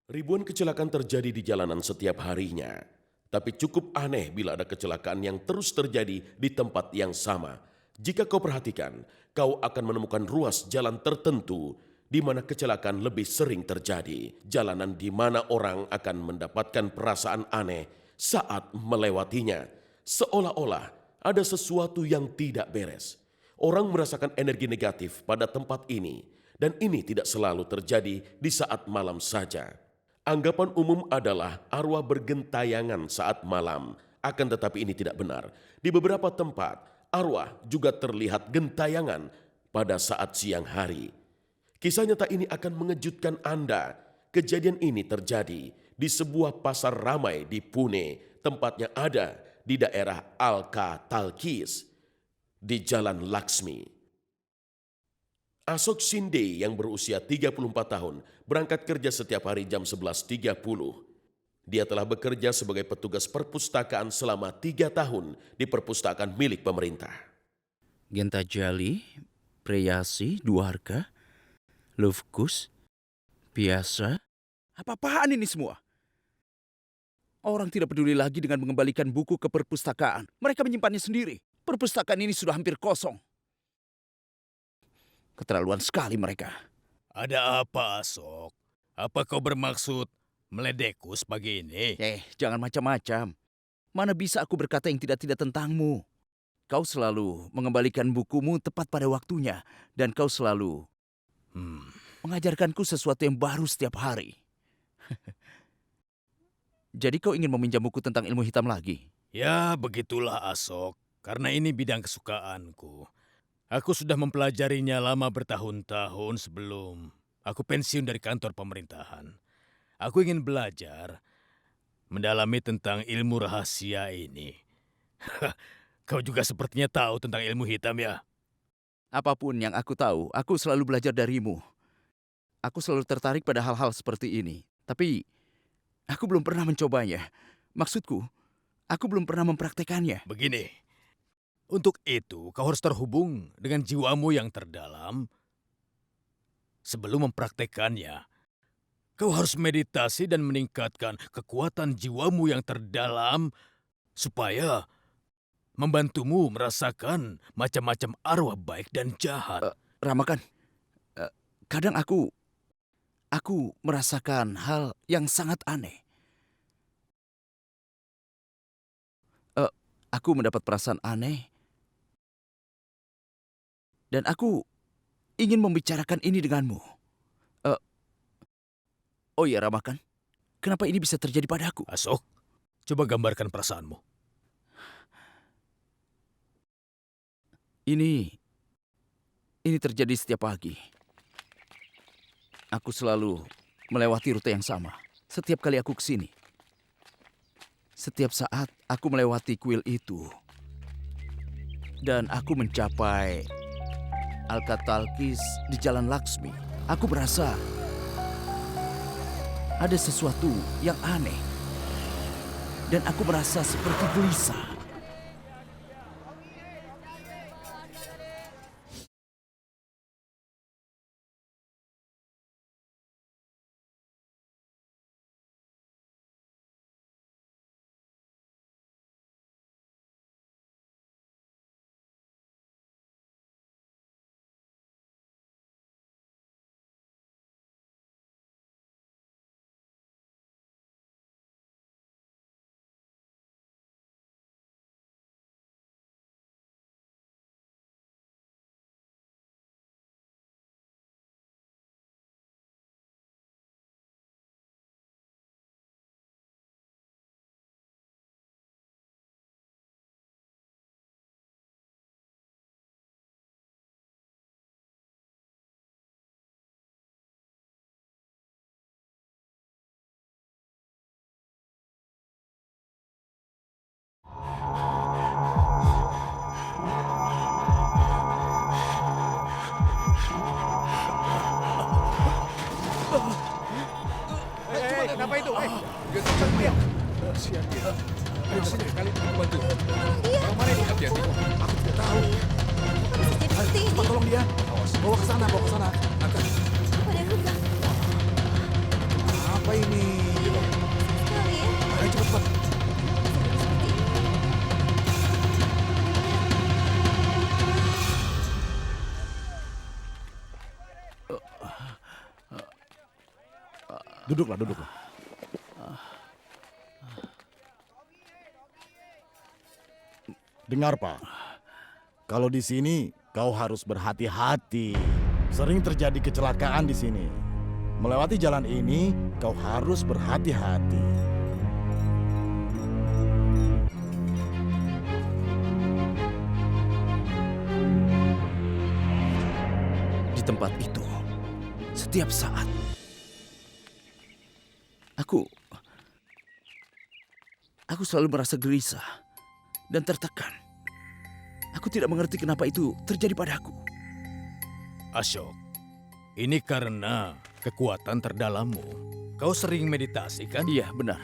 Ribuan kecelakaan terjadi di jalanan setiap harinya. Tapi cukup aneh bila ada kecelakaan yang terus terjadi di tempat yang sama. Jika kau perhatikan, kau akan menemukan ruas jalan tertentu di mana kecelakaan lebih sering terjadi. Jalanan di mana orang akan mendapatkan perasaan aneh saat melewatinya. Seolah-olah ada sesuatu yang tidak beres. Orang merasakan energi negatif pada tempat ini. Dan ini tidak selalu terjadi di saat malam saja. Anggapan umum adalah arwah bergentayangan saat malam. Akan tetapi ini tidak benar. Di beberapa tempat, arwah juga terlihat gentayangan pada saat siang hari. Kisah nyata ini akan mengejutkan Anda. Kejadian ini terjadi di sebuah pasar ramai di Pune. Tempatnya ada di daerah Alka-Talkis di Jalan Laksmi. Asok Sinde yang berusia 34 tahun berangkat kerja setiap hari jam 11.30. Dia telah bekerja sebagai petugas perpustakaan selama 3 tahun di perpustakaan milik pemerintah. Genta Jali, Preyasi, Dwarka, Lufkus, Biasa. Apa-apaan ini semua? Orang tidak peduli lagi dengan mengembalikan buku ke perpustakaan. Mereka menyimpannya sendiri. Perpustakaan ini sudah hampir kosong. Keterlaluan sekali mereka. Ada apa, Asok? Apa kau bermaksud meledekku pagi ini? Jangan macam-macam. Mana bisa aku berkata yang tidak-tidak tentangmu? Kau selalu mengembalikan bukumu tepat pada waktunya. Dan kau selalu mengajarkanku sesuatu yang baru setiap hari. Jadi kau ingin meminjam buku tentang ilmu hitam lagi? Ya, begitulah, Asok. Karena ini bidang kesukaanku. Aku sudah mempelajarinya lama bertahun-tahun sebelum aku pensiun dari kantor pemerintahan. Aku ingin belajar mendalami tentang ilmu rahasia ini. Kau juga sepertinya tahu tentang ilmu hitam, ya? Apapun yang aku tahu, aku selalu belajar darimu. Aku selalu tertarik pada hal-hal seperti ini. Tapi aku belum pernah mencobanya. Maksudku, aku belum pernah mempraktekannya. Begini. Untuk itu, kau harus terhubung dengan jiwamu yang terdalam sebelum mempraktekannya. Kau harus meditasi dan meningkatkan kekuatan jiwamu yang terdalam supaya membantumu merasakan macam-macam arwah baik dan jahat. Ramakan, kadang aku merasakan hal yang sangat aneh. Aku mendapat perasaan aneh. Dan aku ingin membicarakan ini denganmu. Oh iya, Ramakan. Kenapa ini bisa terjadi padaku? Asok, coba gambarkan perasaanmu. Ini terjadi setiap pagi. Aku selalu melewati rute yang sama. Setiap kali aku kesini. Setiap saat aku melewati kuil itu. Dan aku mencapai Alka-Talkis di Jalan Laksmi. Aku merasa ada sesuatu yang aneh. Dan aku merasa seperti gelisah. Kenapa itu? Cepat dia. Kasihan dia. Ayo sini, kalian mau bantu. Orang mana ini? Hati-hati. Aku tidak tahu. Bisa jadi seperti ini. Cepat tolong dia. Bawa ke sana, bawa ke sana. Angkat. Pada luka. Apa apa ini? Sekali ya. Ayo cepat. Duduklah. Dengar, Pak. Kalau di sini kau harus berhati-hati. Sering terjadi kecelakaan di sini. Melewati jalan ini kau harus berhati-hati. Di tempat itu, setiap saat, aku selalu merasa gelisah dan tertekan. Aku tidak mengerti kenapa itu terjadi padaku. Ashok, ini karena kekuatan terdalammu. Kau sering meditasi kan? Iya, benar.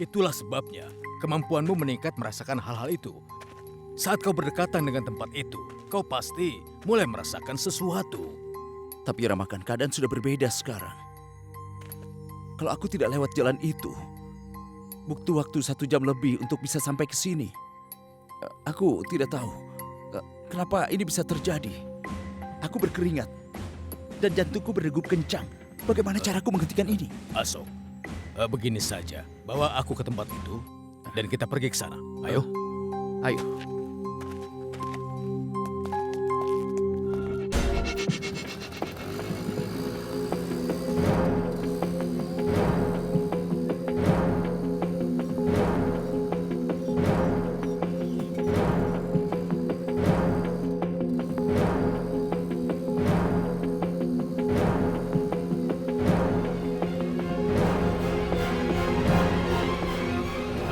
Itulah sebabnya kemampuanmu meningkat merasakan hal-hal itu. Saat kau berdekatan dengan tempat itu, kau pasti mulai merasakan sesuatu. Tapi Ramakan, keadaan sudah berbeda sekarang. Kalau aku tidak lewat jalan itu, butuh waktu 1 jam lebih untuk bisa sampai ke sini. Aku tidak tahu kenapa ini bisa terjadi. Aku berkeringat dan jantungku berdegup kencang. Bagaimana caraku menghentikan ini? Ashok, begini saja. Bawa aku ke tempat itu dan kita pergi ke sana. Ayo. Ayo.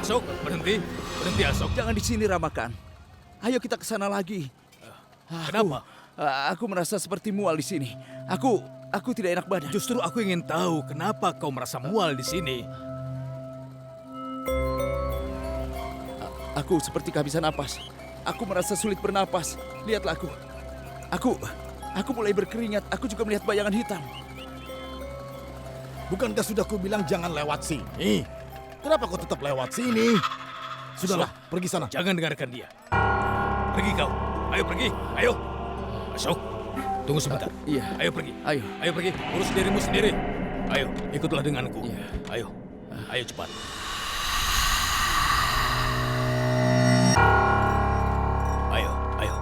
Ashok, berhenti. Berhenti, Ashok. Jangan di sini, Ramakan. Ayo kita ke sana lagi. Kenapa? Aku merasa seperti mual di sini. Aku tidak enak badan. Justru aku ingin tahu kenapa kau merasa mual di sini. Aku seperti kehabisan napas. Aku merasa sulit bernapas. Lihatlah aku. Aku mulai berkeringat. Aku juga melihat bayangan hitam. Bukankah sudah kubilang jangan lewat sini? Kenapa kau tetap lewat sini? Sudahlah, pergi sana. Jangan dengarkan dia. Pergi kau. Ayo pergi. Ayo. Ashok, tunggu sebentar. Iya. Ayo pergi. Ayo. Ayo pergi. Urus dirimu sendiri. Ayo, ikutlah denganku. Iya. Ayo. Ayo cepat. Ayo, ayo.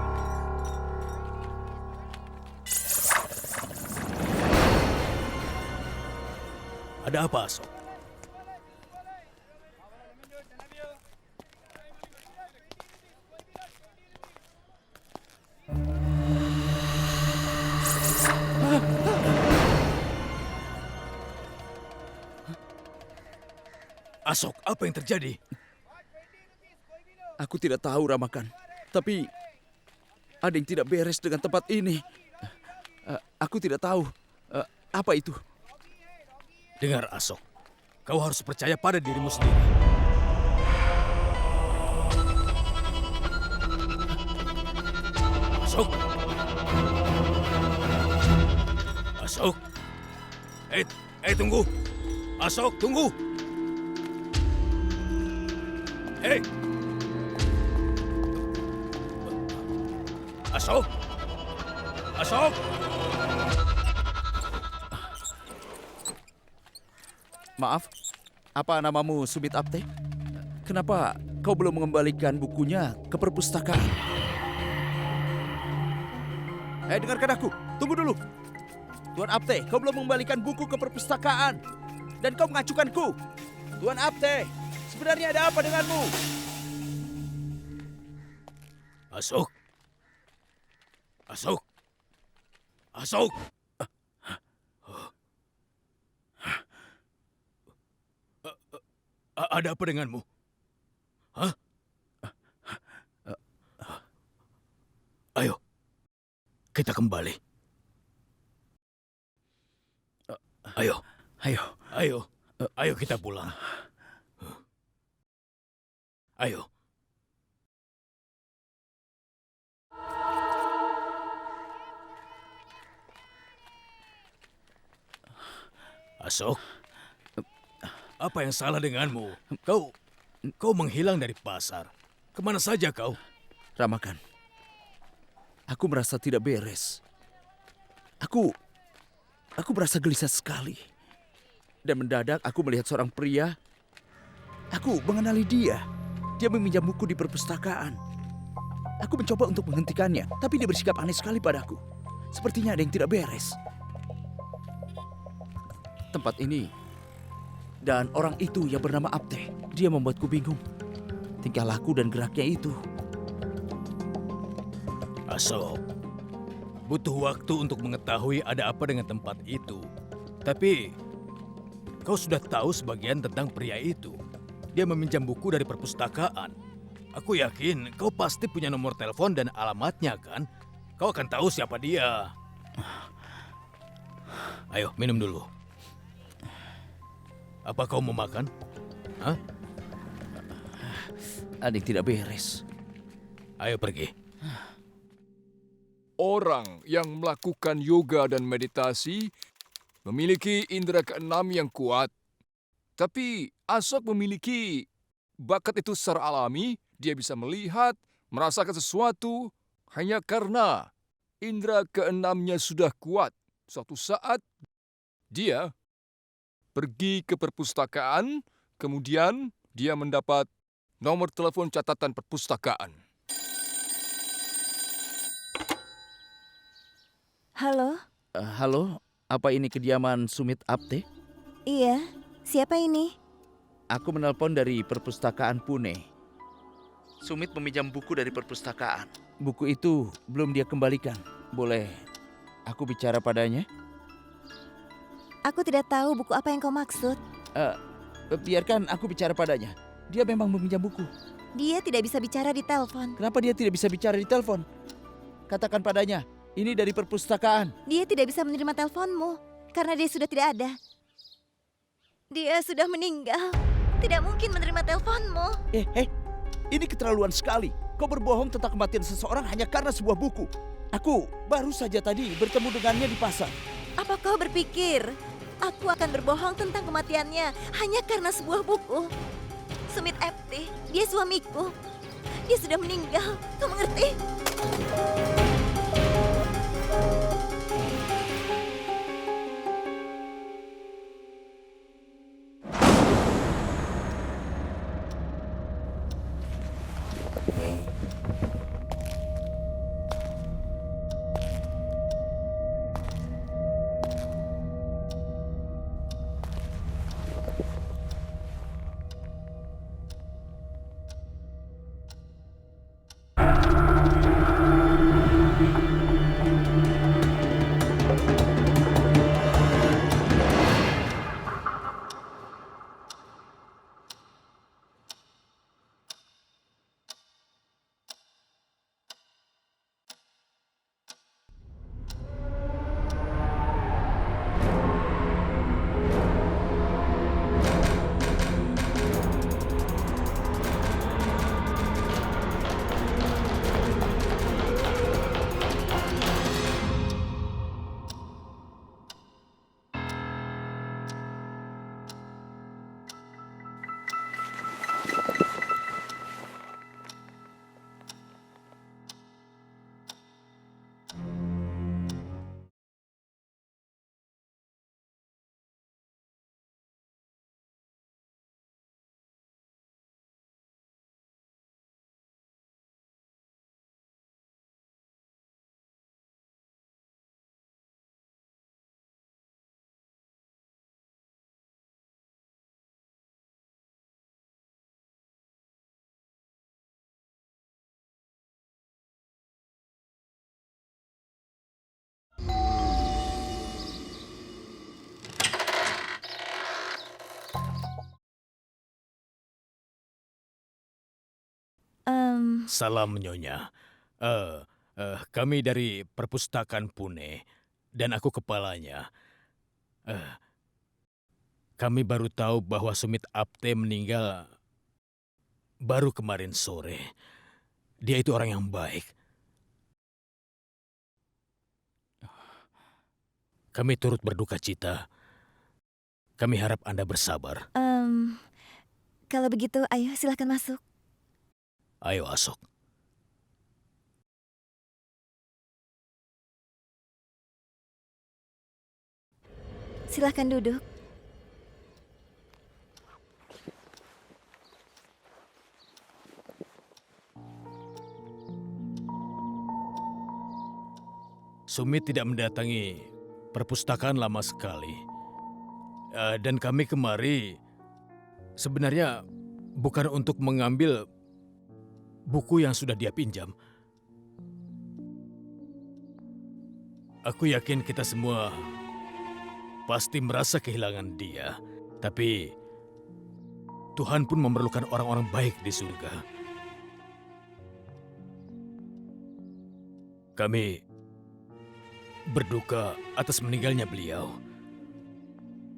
Ada apa, Ashok? Ashok, apa yang terjadi? Aku tidak tahu, Ramakan. Tapi ada yang tidak beres dengan tempat ini. Aku tidak tahu apa itu. Dengar, Ashok. Kau harus percaya pada dirimu sendiri. Ashok. Ashok. Tunggu. Ashok, tunggu. Ashok. Ashok. Maaf, apa namamu Sumit Apte? Kenapa kau belum mengembalikan bukunya ke perpustakaan? Dengarkan aku. Tunggu dulu. Tuan Apte, kau belum mengembalikan buku ke perpustakaan. Dan kau mengacukanku. Tuan Apte, sebenarnya ada apa denganmu? Ashok. Ashok. Ashok. Ada apa denganmu? Hah? Ayo. Kita kembali. Ayo. Ayo. Ayo. Ayo kita pulang. Ayo. Ashok. Apa yang salah denganmu? Kau menghilang dari pasar. Kemana saja kau? Ramakan, aku merasa tidak beres. Aku merasa gelisah sekali. Dan mendadak aku melihat seorang pria. Aku mengenali dia. Dia meminjam buku di perpustakaan. Aku mencoba untuk menghentikannya, tapi dia bersikap aneh sekali padaku. Sepertinya ada yang tidak beres. Tempat ini dan orang itu yang bernama Apte, dia membuatku bingung. Tingkah laku dan geraknya itu. Asok, butuh waktu untuk mengetahui ada apa dengan tempat itu. Tapi, kau sudah tahu sebagian tentang pria itu. Dia meminjam buku dari perpustakaan. Aku yakin kau pasti punya nomor telepon dan alamatnya kan? Kau akan tahu siapa dia. Ayo, minum dulu. Apa kau mau makan? Hah? Ada yang tidak beres. Ayo pergi. Orang yang melakukan yoga dan meditasi memiliki indera keenam yang kuat. Tapi Asok memiliki bakat itu secara alami. Dia bisa melihat, merasakan sesuatu hanya karena indera keenamnya sudah kuat. Suatu saat dia pergi ke perpustakaan, kemudian dia mendapat nomor telepon catatan perpustakaan. Halo? Halo, apa ini kediaman Sumit Apte? Iya, siapa ini? Aku menelpon dari perpustakaan Pune. Sumit meminjam buku dari perpustakaan. Buku itu belum dia kembalikan. Boleh aku bicara padanya? Aku tidak tahu buku apa yang kau maksud. Biarkan aku bicara padanya. Dia memang meminjam buku. Dia tidak bisa bicara di telepon. Kenapa dia tidak bisa bicara di telepon? Katakan padanya, ini dari perpustakaan. Dia tidak bisa menerima teleponmu karena dia sudah tidak ada. Dia sudah meninggal. Tidak mungkin menerima teleponmu. Ini keterlaluan sekali. Kau berbohong tentang kematian seseorang hanya karena sebuah buku. Aku baru saja tadi bertemu dengannya di pasar. Apa kau berpikir aku akan berbohong tentang kematiannya hanya karena sebuah buku? Sumit Apte, dia suamiku. Dia sudah meninggal. Kau mengerti? Salam Nyonya. Kami dari perpustakaan Pune dan aku kepalanya. Kami baru tahu bahwa Sumit Apte meninggal baru kemarin sore. Dia itu orang yang baik. Kami turut berduka cita. Kami harap Anda bersabar. Kalau begitu, ayo silahkan masuk. Ayo Asok. Silahkan duduk. Sumit tidak mendatangi perpustakaan lama sekali. Dan kami kemari sebenarnya bukan untuk mengambil buku yang sudah dia pinjam. Aku yakin kita semua pasti merasa kehilangan dia. Tapi Tuhan pun memerlukan orang-orang baik di surga. Kami berduka atas meninggalnya beliau.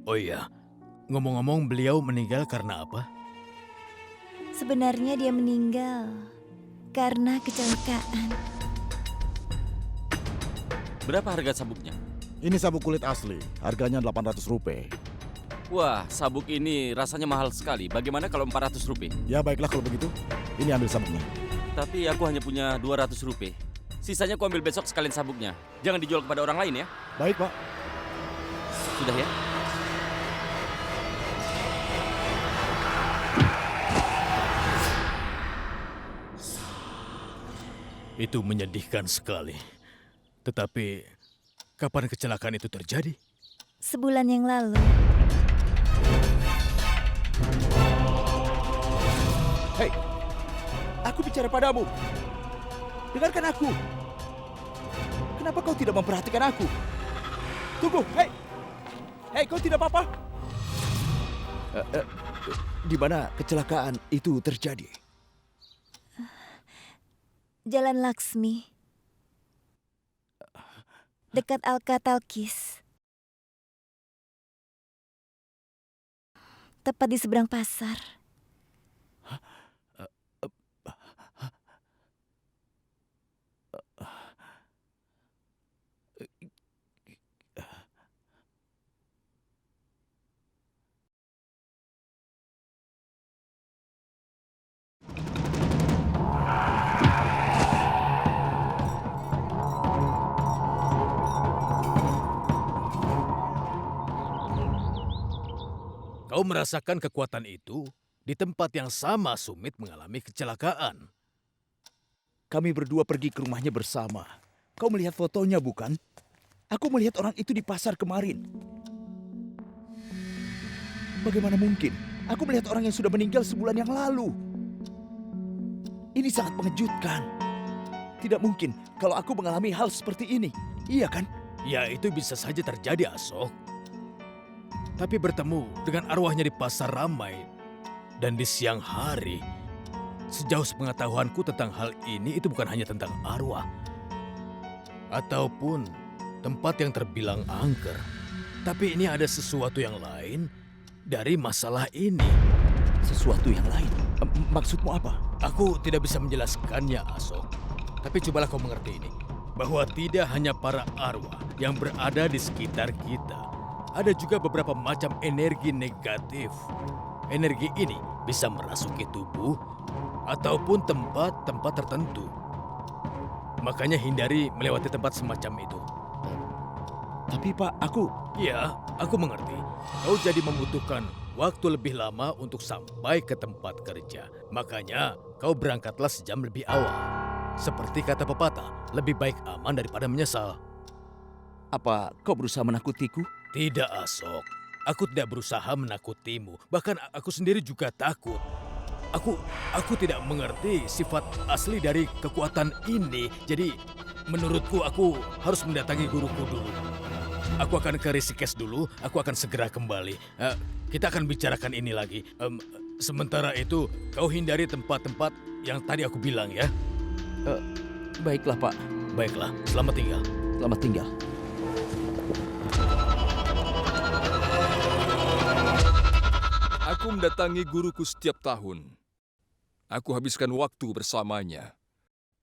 Oh iya, ngomong-ngomong beliau meninggal karena apa? Sebenarnya dia meninggal karena kecelakaan. Berapa harga sabuknya? Ini sabuk kulit asli, harganya 800 rupiah. Wah, sabuk ini rasanya mahal sekali. Bagaimana kalau 400 rupiah? Ya baiklah kalau begitu, ini ambil sabuknya. Tapi aku hanya punya 200 rupiah. Sisanya aku ambil besok sekalian sabuknya. Jangan dijual kepada orang lain ya. Baik Pak. Sudah ya? Itu menyedihkan sekali. Tetapi, kapan kecelakaan itu terjadi? Sebulan yang lalu. Hei, aku bicara padamu. Dengarkan aku. Kenapa kau tidak memperhatikan aku? Tunggu, hei. Hei, kau tidak apa-apa? Di mana kecelakaan itu terjadi? Jalan Laksmi. Dekat Al-Katalkis. Tepat di seberang pasar. Kau merasakan kekuatan itu di tempat yang sama Sumit mengalami kecelakaan. Kami berdua pergi ke rumahnya bersama. Kau melihat fotonya bukan? Aku melihat orang itu di pasar kemarin. Bagaimana mungkin? Aku melihat orang yang sudah meninggal sebulan yang lalu. Ini sangat mengejutkan. Tidak mungkin kalau aku mengalami hal seperti ini. Iya kan? Ya, itu bisa saja terjadi, Asok. Tapi bertemu dengan arwahnya di pasar ramai dan di siang hari, sejauh sepengetahuanku tentang hal ini itu bukan hanya tentang arwah ataupun tempat yang terbilang angker. Tapi ini ada sesuatu yang lain dari masalah ini. Sesuatu yang lain? Maksudmu apa? Aku tidak bisa menjelaskannya, Asok. Tapi cobalah kau mengerti ini, bahwa tidak hanya para arwah yang berada di sekitar kita. Ada juga beberapa macam energi negatif. Energi ini bisa merasuki tubuh ataupun tempat-tempat tertentu. Makanya hindari melewati tempat semacam itu. Tapi Pak, aku... Ya, aku mengerti. Kau jadi membutuhkan waktu lebih lama untuk sampai ke tempat kerja. Makanya kau berangkatlah sejam lebih awal. Seperti kata pepatah, lebih baik aman daripada menyesal. Apa kau berusaha menakutiku? Tidak, Asok. Aku tidak berusaha menakutimu. Bahkan aku sendiri juga takut. Aku tidak mengerti sifat asli dari kekuatan ini. Jadi, menurutku aku harus mendatangi guruku dulu. Aku akan ke Rishikesh dulu. Aku akan segera kembali. Kita akan bicarakan ini lagi. Sementara itu, kau hindari tempat-tempat yang tadi aku bilang ya. Baiklah Pak. Baiklah, selamat tinggal. Selamat tinggal. Aku mendatangi guruku setiap tahun. Aku habiskan waktu bersamanya.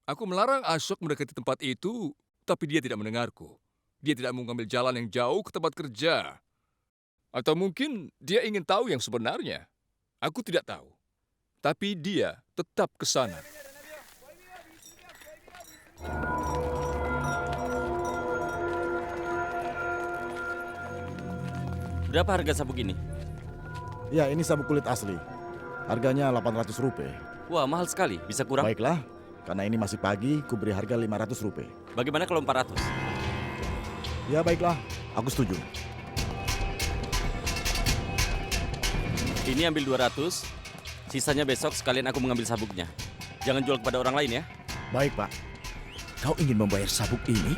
Aku melarang Asok mendekati tempat itu, tapi dia tidak mendengarku. Dia tidak mau mengambil jalan yang jauh ke tempat kerja. Atau mungkin dia ingin tahu yang sebenarnya. Aku tidak tahu. Tapi dia tetap ke sana. Berapa harga sabuk ini? Ya, ini sabuk kulit asli. Harganya 800 rupiah. Wah, mahal sekali. Bisa kurang? Baiklah, karena ini masih pagi, ku beri harga 500 rupiah. Bagaimana kalau 400? Ya baiklah, aku setuju. Ini ambil 200, sisanya besok sekalian aku mengambil sabuknya. Jangan jual kepada orang lain ya. Baik, Pak. Kau ingin membayar sabuk ini?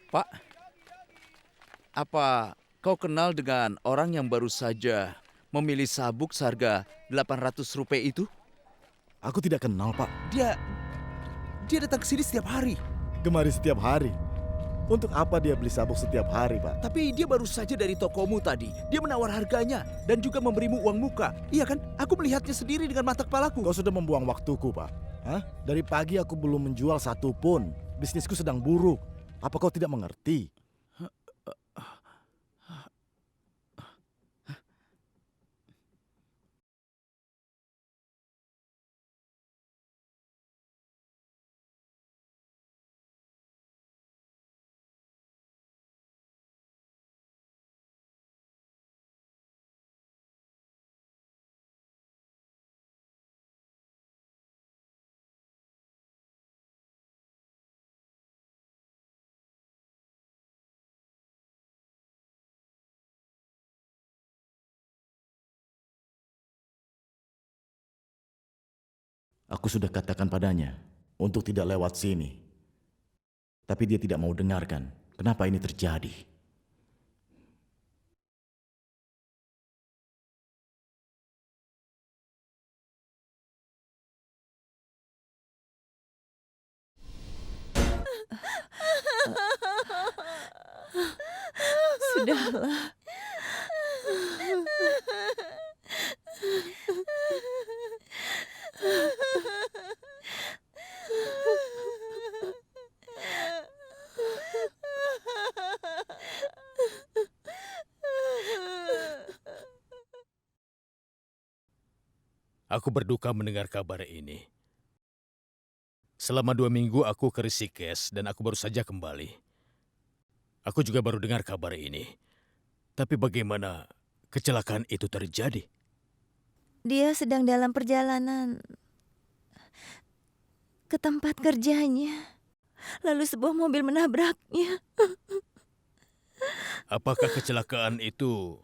Pak, apa kau kenal dengan orang yang baru saja memilih sabuk seharga 800 rupiah itu? Aku tidak kenal, Pak. Dia datang ke sini setiap hari. Kemari setiap hari. Untuk apa dia beli sabuk setiap hari, Pak? Tapi dia baru saja dari tokomu tadi. Dia menawar harganya dan juga memberimu uang muka. Iya kan? Aku melihatnya sendiri dengan mata kepalaku. Kau sudah membuang waktuku, Pak. Hah? Dari pagi aku belum menjual satu pun. Bisnisku sedang buruk. Apa kau tidak mengerti? Aku sudah katakan padanya untuk tidak lewat sini. Tapi dia tidak mau dengarkan. Kenapa ini terjadi? Sudahlah. Aku berduka mendengar kabar ini. Selama 2 minggu aku ke Rishikesh dan aku baru saja kembali. Aku juga baru dengar kabar ini. Tapi bagaimana kecelakaan itu terjadi? Dia sedang dalam perjalanan ke tempat kerjanya. Lalu sebuah mobil menabraknya. Apakah kecelakaan itu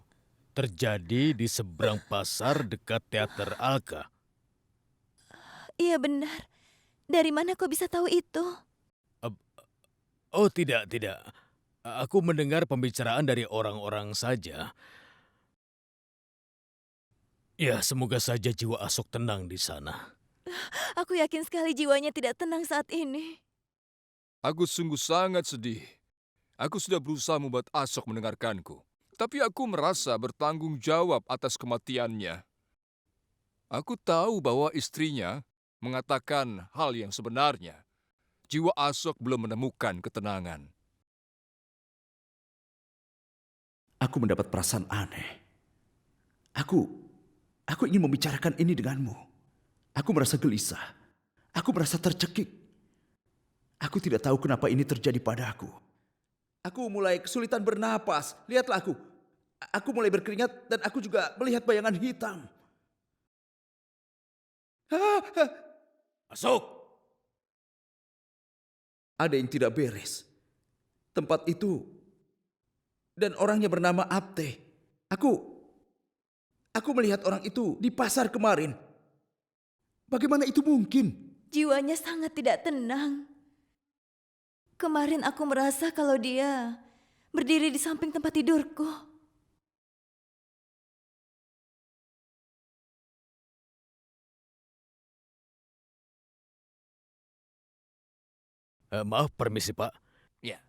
terjadi di seberang pasar dekat teater Alka? Iya benar. Dari mana kau bisa tahu itu? Oh tidak. Aku mendengar pembicaraan dari orang-orang saja. Ya, semoga saja jiwa Asok tenang di sana. Aku yakin sekali jiwanya tidak tenang saat ini. Aku sungguh sangat sedih. Aku sudah berusaha membuat Asok mendengarkanku. Tapi aku merasa bertanggung jawab atas kematiannya. Aku tahu bahwa istrinya mengatakan hal yang sebenarnya. Jiwa Asok belum menemukan ketenangan. Aku mendapat perasaan aneh. Aku ingin membicarakan ini denganmu. Aku merasa gelisah. Aku merasa tercekik. Aku tidak tahu kenapa ini terjadi padaku. Aku mulai kesulitan bernapas. Lihatlah aku. Aku mulai berkeringat dan aku juga melihat bayangan hitam. Asok! Ada yang tidak beres. Tempat itu dan orangnya bernama Apte. Aku melihat orang itu di pasar kemarin. Bagaimana itu mungkin? Jiwanya sangat tidak tenang. Kemarin aku merasa kalau dia berdiri di samping tempat tidurku. Maaf, permisi Pak. Ya.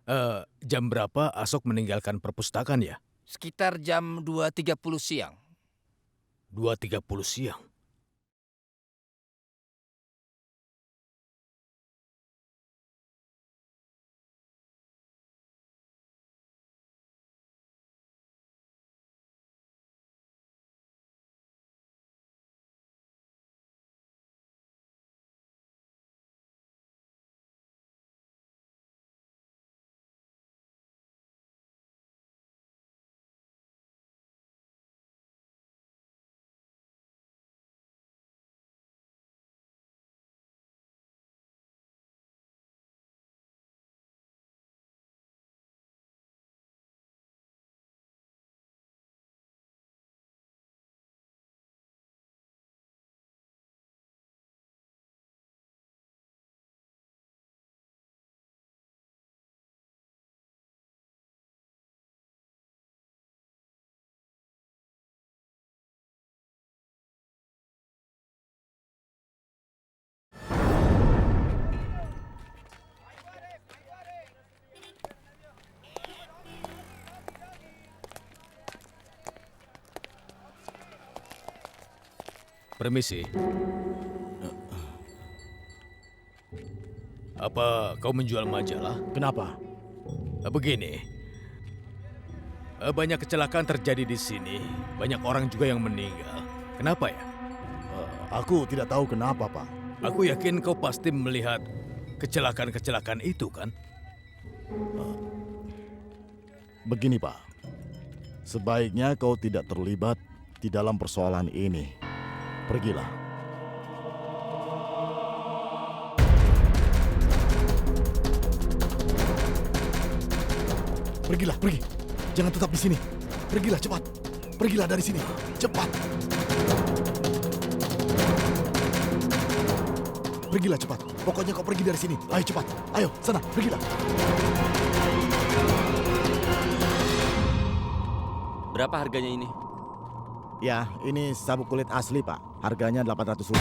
Jam berapa Asok meninggalkan perpustakaan ya? Sekitar jam 2.30 siang. 2.30 siang. Permisi. Apa kau menjual majalah? Kenapa? Begini. Banyak kecelakaan terjadi di sini. Banyak orang juga yang meninggal. Kenapa ya? Aku tidak tahu kenapa, Pak. Aku yakin kau pasti melihat kecelakaan-kecelakaan itu, kan? Begini, Pak. Sebaiknya kau tidak terlibat di dalam persoalan ini. Pergilah. Pergilah, pergi. Jangan tetap di sini. Pergilah cepat. Pergilah dari sini. Cepat. Pergilah cepat. Pokoknya kau pergi dari sini. Ayo cepat. Ayo, sana, pergilah. Berapa harganya ini? Ya, ini sabuk kulit asli, Pak. Harganya Rp800.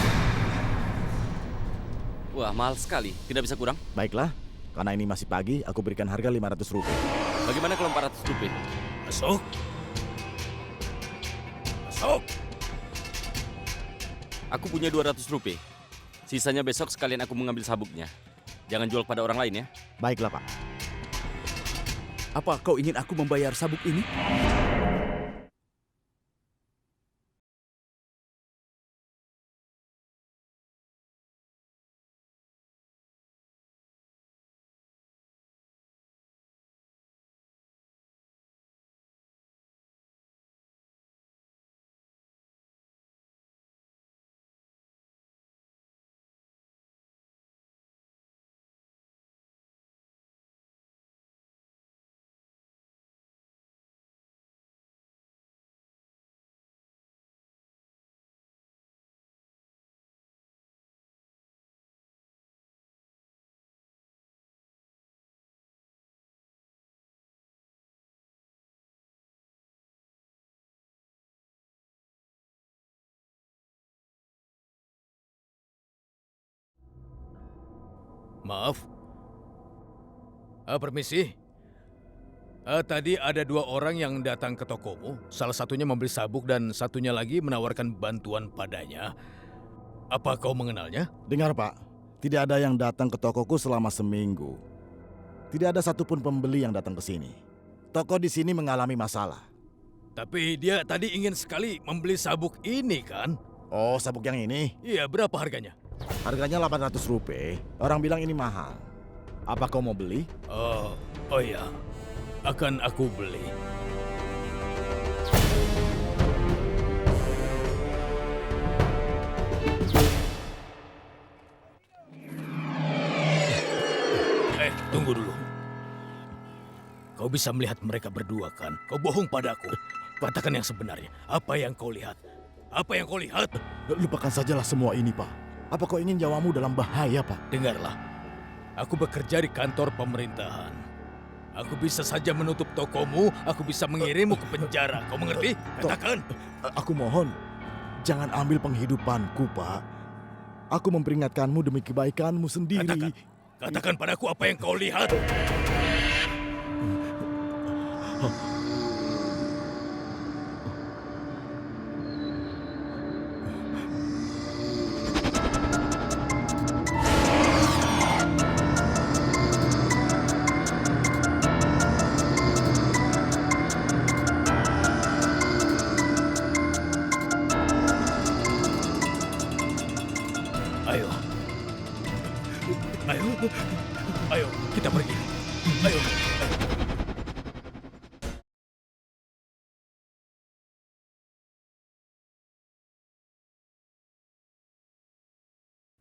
Wah, mahal sekali. Tidak bisa kurang? Baiklah, karena ini masih pagi, aku berikan harga Rp500. Bagaimana kalau Rp400? Masuk. Masuk. Aku punya Rp200. Sisanya besok sekalian aku mengambil sabuknya. Jangan jual pada orang lain ya. Baiklah, Pak. Apa kau ingin aku membayar sabuk ini? Maaf. Permisi. Tadi ada 2 orang yang datang ke tokomu. Salah satunya membeli sabuk dan satunya lagi menawarkan bantuan padanya. Apa kau mengenalnya? Dengar, Pak. Tidak ada yang datang ke tokoku selama seminggu. Tidak ada satupun pembeli yang datang ke sini. Toko di sini mengalami masalah. Tapi dia tadi ingin sekali membeli sabuk ini, kan? Oh, sabuk yang ini? Iya, berapa harganya? Harganya Rp800. Orang bilang ini mahal. Apa kau mau beli? Oh ya, akan aku beli. Tunggu dulu. Kau bisa melihat mereka berdua, kan? Kau bohong padaku. Katakan yang sebenarnya. Apa yang kau lihat? Apa yang kau lihat? Lupakan sajalah semua ini, Pak. Apa kau ingin nyawamu dalam bahaya, Pak? Dengarlah. Aku bekerja di kantor pemerintahan. Aku bisa saja menutup tokomu, aku bisa mengirimmu ke penjara. Kau mengerti? Katakan. Aku mohon, jangan ambil penghidupanku, Pak. Aku memperingatkanmu demi kebaikanmu sendiri. Katakan padaku apa yang kau lihat.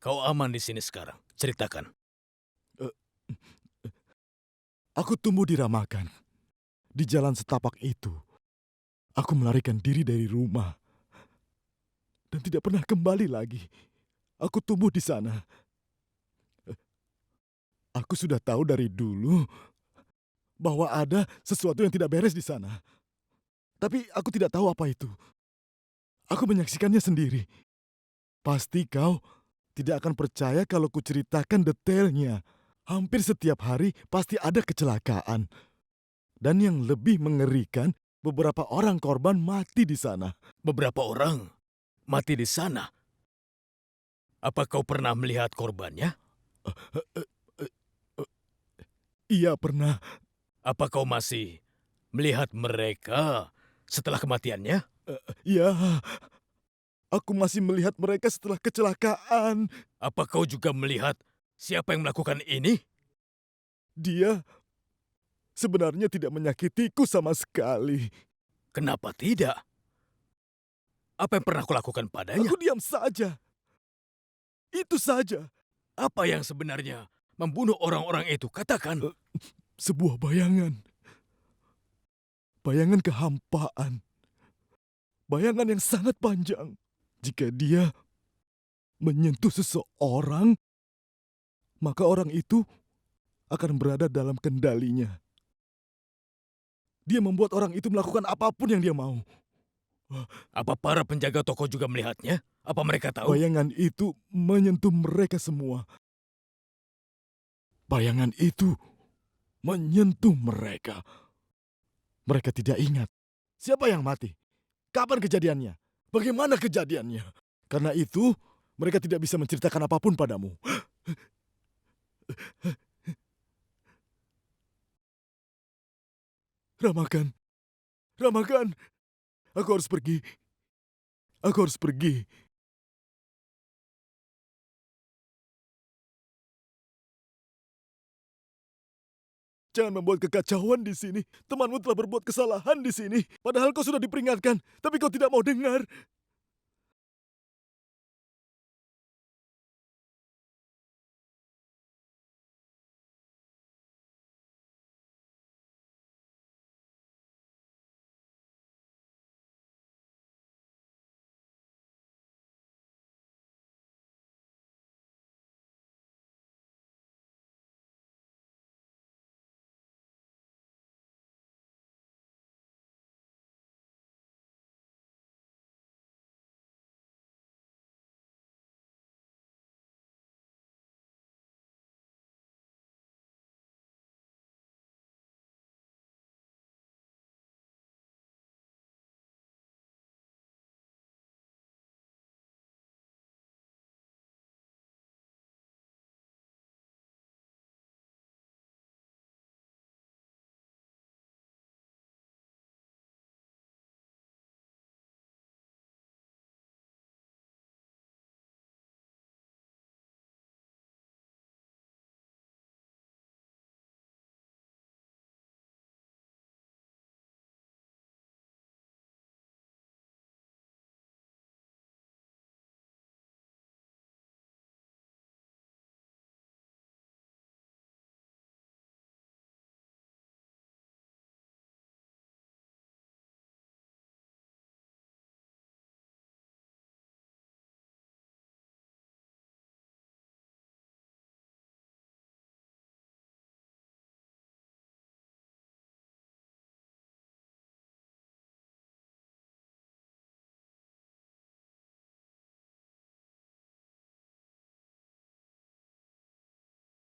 Kau aman di sini sekarang. Ceritakan. Aku tumbuh di Ramakan. Di jalan setapak itu, aku melarikan diri dari rumah dan tidak pernah kembali lagi. Aku tumbuh di sana. Aku sudah tahu dari dulu bahwa ada sesuatu yang tidak beres di sana. Tapi aku tidak tahu apa itu. Aku menyaksikannya sendiri. Pasti kau tidak akan percaya kalau kuceritakan detailnya. Hampir setiap hari pasti ada kecelakaan. Dan yang lebih mengerikan, beberapa orang korban mati di sana. Beberapa orang mati di sana. Apa kau pernah melihat korbannya? Iya pernah. Apa kau masih melihat mereka setelah kematiannya? Iya, aku masih melihat mereka setelah kecelakaan. Apa kau juga melihat siapa yang melakukan ini? Dia sebenarnya tidak menyakitiku sama sekali. Kenapa tidak? Apa yang pernah kau lakukan padanya? Aku diam saja. Itu saja. Apa yang sebenarnya membunuh orang-orang itu? Katakan. Sebuah bayangan. Bayangan kehampaan. Bayangan yang sangat panjang. Jika dia menyentuh seseorang, maka orang itu akan berada dalam kendalinya. Dia membuat orang itu melakukan apapun yang dia mau. Apa para penjaga toko juga melihatnya? Apa mereka tahu? Bayangan itu menyentuh mereka semua. Bayangan itu menyentuh mereka. Mereka tidak ingat siapa yang mati, kapan kejadiannya, bagaimana kejadiannya. Karena itu, mereka tidak bisa menceritakan apapun padamu. Ramakan, Ramakan, aku harus pergi. Aku harus pergi. Jangan membuat kekacauan di sini. Temanmu telah berbuat kesalahan di sini. Padahal kau sudah diperingatkan, tapi kau tidak mau dengar.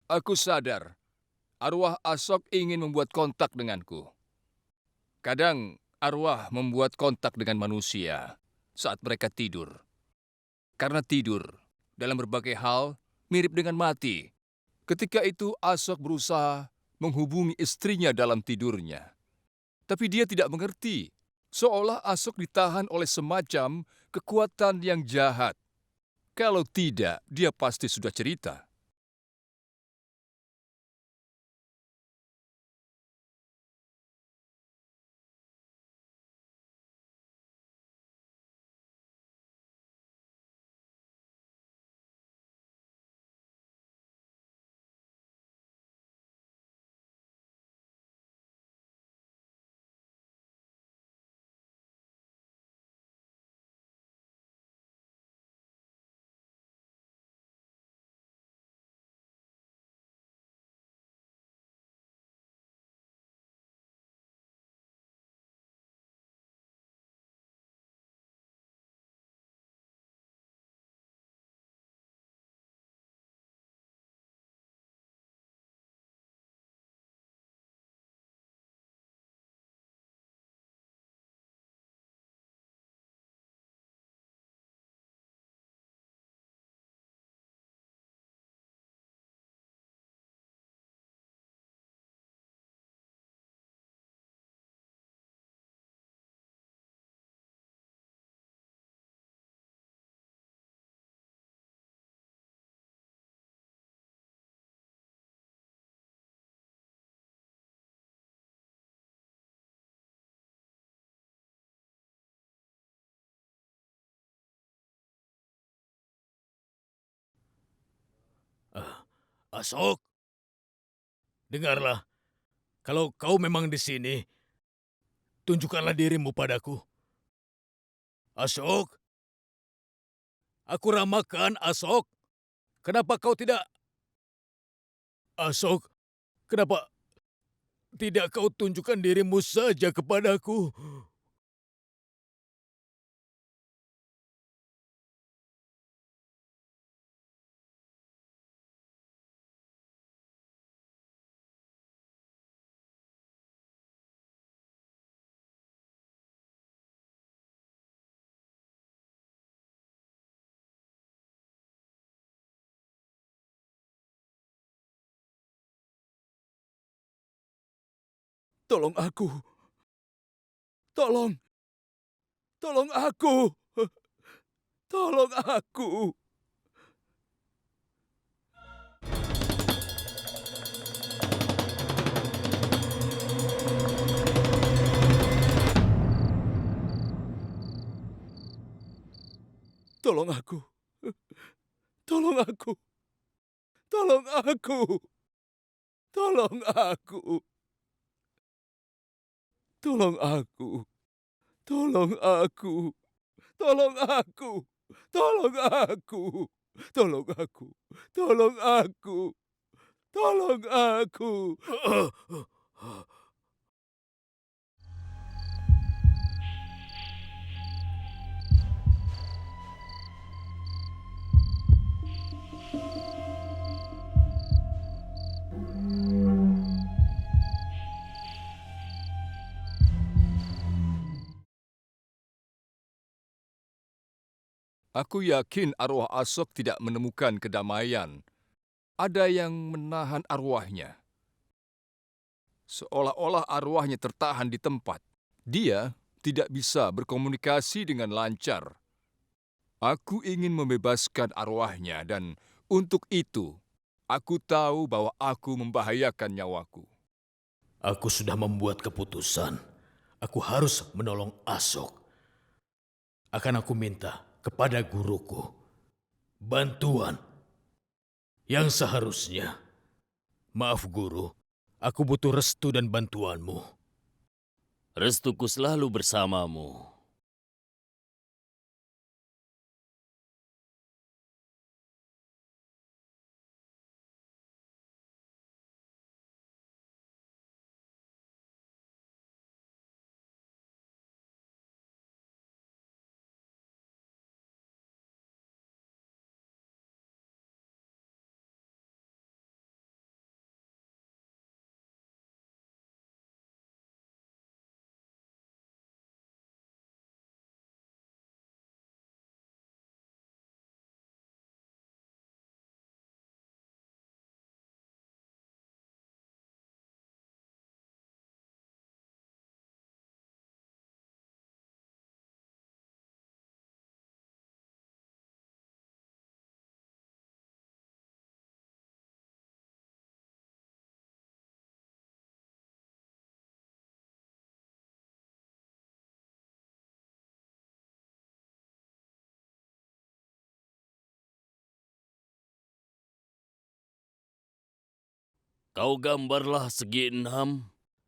Aku sadar, arwah Asok ingin membuat kontak denganku. Kadang arwah membuat kontak dengan manusia saat mereka tidur. Karena tidur, dalam berbagai hal, mirip dengan mati. Ketika itu Asok berusaha menghubungi istrinya dalam tidurnya. Tapi dia tidak mengerti, seolah Asok ditahan oleh semacam kekuatan yang jahat. Kalau tidak, dia pasti sudah cerita. Asok, dengarlah. Kalau kau memang di sini, tunjukkanlah dirimu padaku. Asok, aku ramakan, Asok. Kenapa kau tidak... Asok, kenapa tidak kau tunjukkan dirimu saja kepadaku? Tolong aku. Tolong. Tolong aku. Tolong aku. Tolong aku. Tolong aku. Tolong aku. Tolong aku. Tolong aku. Tolong aku. Tolong aku. Tolong aku. Tolong aku. Tolong aku. Tolong aku. Aku yakin arwah Asok tidak menemukan kedamaian. Ada yang menahan arwahnya. Seolah-olah arwahnya tertahan di tempat. Dia tidak bisa berkomunikasi dengan lancar. Aku ingin membebaskan arwahnya dan untuk itu, aku tahu bahwa aku membahayakan nyawaku. Aku sudah membuat keputusan. Aku harus menolong Asok. Akan aku minta kepada guruku bantuan yang seharusnya. Maaf guru, aku butuh restu dan bantuanmu. Restuku selalu bersamamu. Kau gambarlah segi 6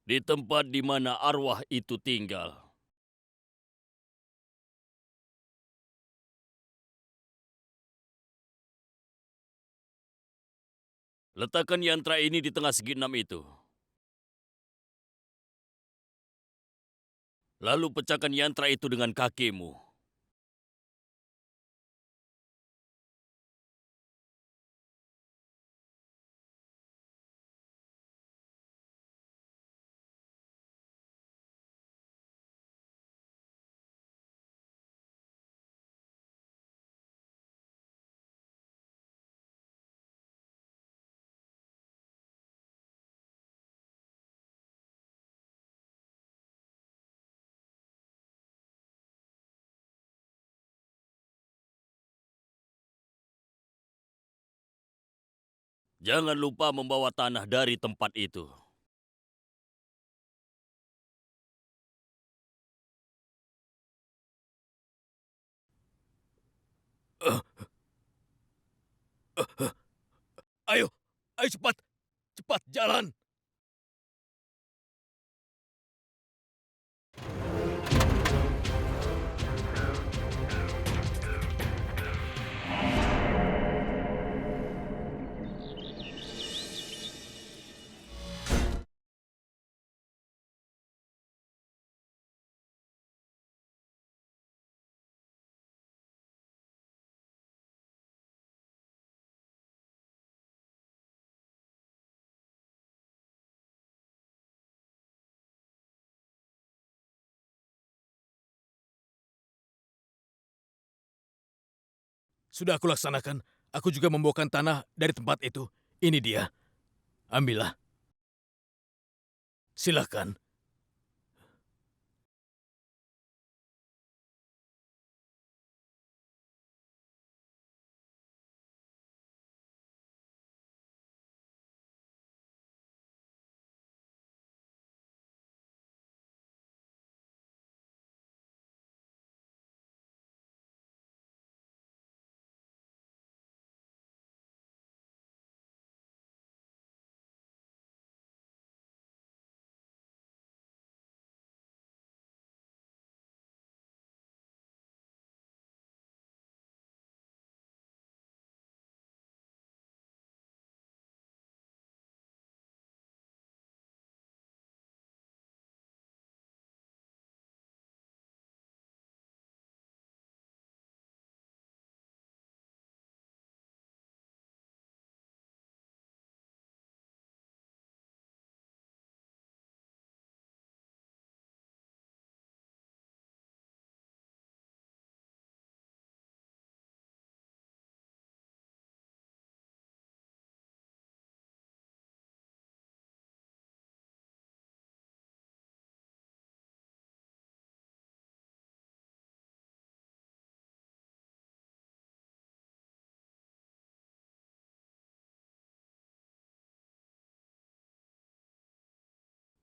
di tempat di mana arwah itu tinggal. Letakkan yantra ini di tengah segi 6 itu. Lalu pecahkan yantra itu dengan kakimu. Jangan lupa membawa tanah dari tempat itu. Ayo, Ayo cepat, cepat jalan. Sudah aku laksanakan. Aku juga membawakan tanah dari tempat itu. Ini dia. Ambillah. Silakan.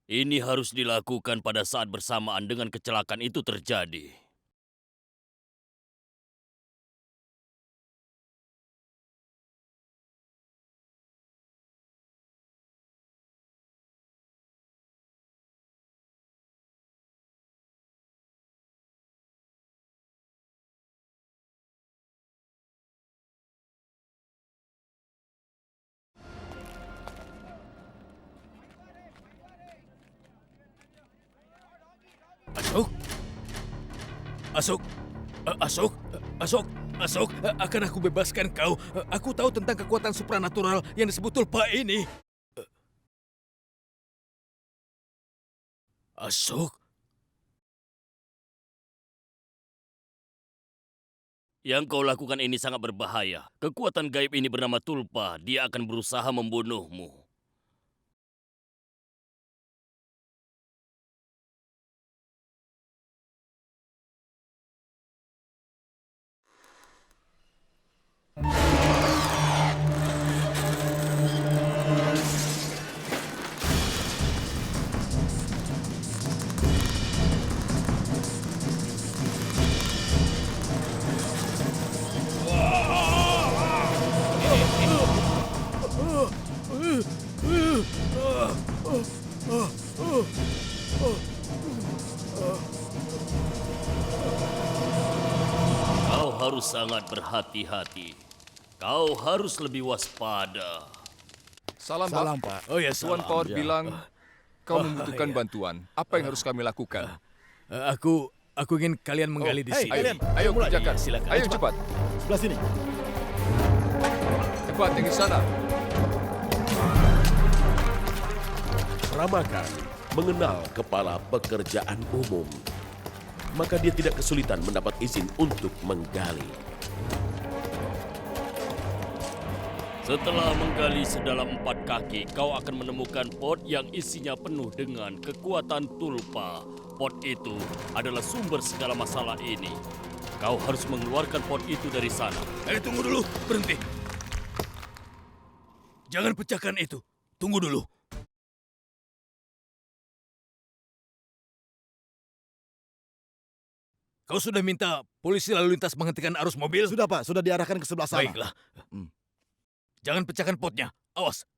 Ini harus dilakukan pada saat bersamaan dengan kecelakaan itu terjadi. Asok? Asok? Asok? Asok? Asok? Akan aku bebaskan kau. Aku tahu tentang kekuatan supranatural yang disebut tulpa ini. Asok? Yang kau lakukan ini sangat berbahaya. Kekuatan gaib ini bernama Tulpa. Dia akan berusaha membunuhmu. Kau harus sangat berhati-hati. Kau harus lebih waspada. Salam, Salam, Pak. Pak. Oh ya, Tuan salam. Power Ya. bilang kau Oh, membutuhkan iya. bantuan. Apa yang harus kami lakukan? Aku ingin kalian menggali di hey, sini. Ayo, kalian, ayo mulai. kerjakan. Iya, silakan. Ayo Cepat. cepat. Sebelah sini. Cepat yang di sana. Ramakan mengenal kepala pekerjaan umum, maka dia tidak kesulitan mendapat izin untuk menggali. Setelah menggali sedalam 4 kaki, kau akan menemukan pot yang isinya penuh dengan kekuatan tulpa. Pot itu adalah sumber segala masalah ini. Kau harus mengeluarkan pot itu dari sana. Tunggu dulu, berhenti. Jangan pecahkan itu. Tunggu dulu. Kau sudah minta polisi lalu lintas menghentikan arus mobil? Sudah, Pak. Sudah diarahkan ke sebelah sana. Baiklah. Hmm. Jangan pecahkan potnya. Awas.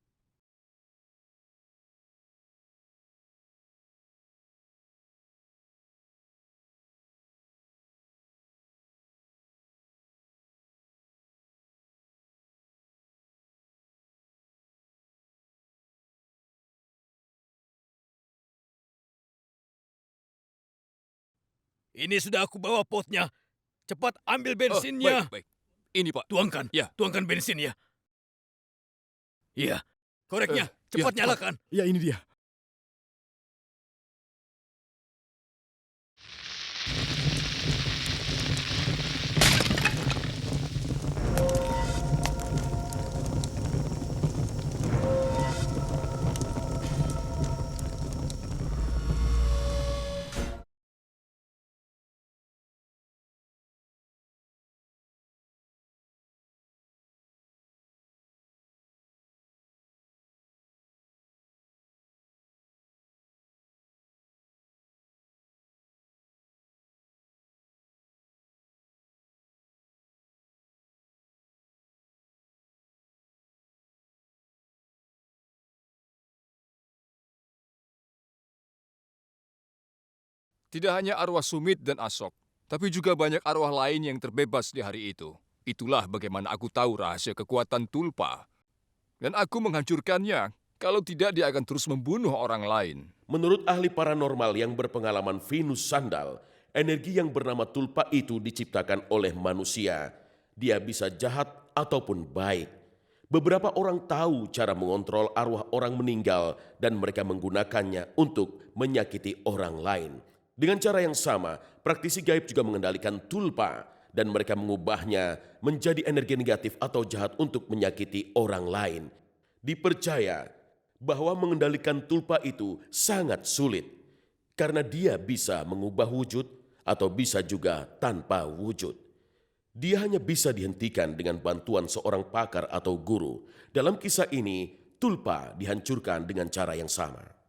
Ini sudah aku bawa potnya. Cepat ambil bensinnya. Baik. Ini, Pak. Tuangkan, Ya. tuangkan bensinnya. Iya, koreknya. ya, Cepat Pak. nyalakan. Ya, ini dia. Tidak hanya arwah Sumit dan Asok, tapi juga banyak arwah lain yang terbebas di hari itu. Itulah bagaimana aku tahu rahasia kekuatan Tulpa. Dan aku menghancurkannya. Kalau tidak, dia akan terus membunuh orang lain. Menurut ahli paranormal yang berpengalaman Venus Sandal, energi yang bernama tulpa itu diciptakan oleh manusia. Dia bisa jahat ataupun baik. Beberapa orang tahu cara mengontrol arwah orang meninggal dan mereka menggunakannya untuk menyakiti orang lain. Dengan cara yang sama, praktisi gaib juga mengendalikan tulpa dan mereka mengubahnya menjadi energi negatif atau jahat untuk menyakiti orang lain. Dipercaya bahwa mengendalikan tulpa itu sangat sulit karena dia bisa mengubah wujud atau bisa juga tanpa wujud. Dia hanya bisa dihentikan dengan bantuan seorang pakar atau guru. Dalam kisah ini, tulpa dihancurkan dengan cara yang sama.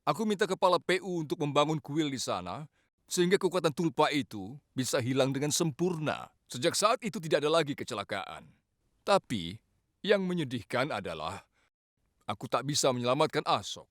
Aku minta kepala PU untuk membangun kuil di sana, sehingga kekuatan Tulpa itu bisa hilang dengan sempurna. Sejak saat itu tidak ada lagi kecelakaan. Tapi, yang menyedihkan adalah aku tak bisa menyelamatkan Asok.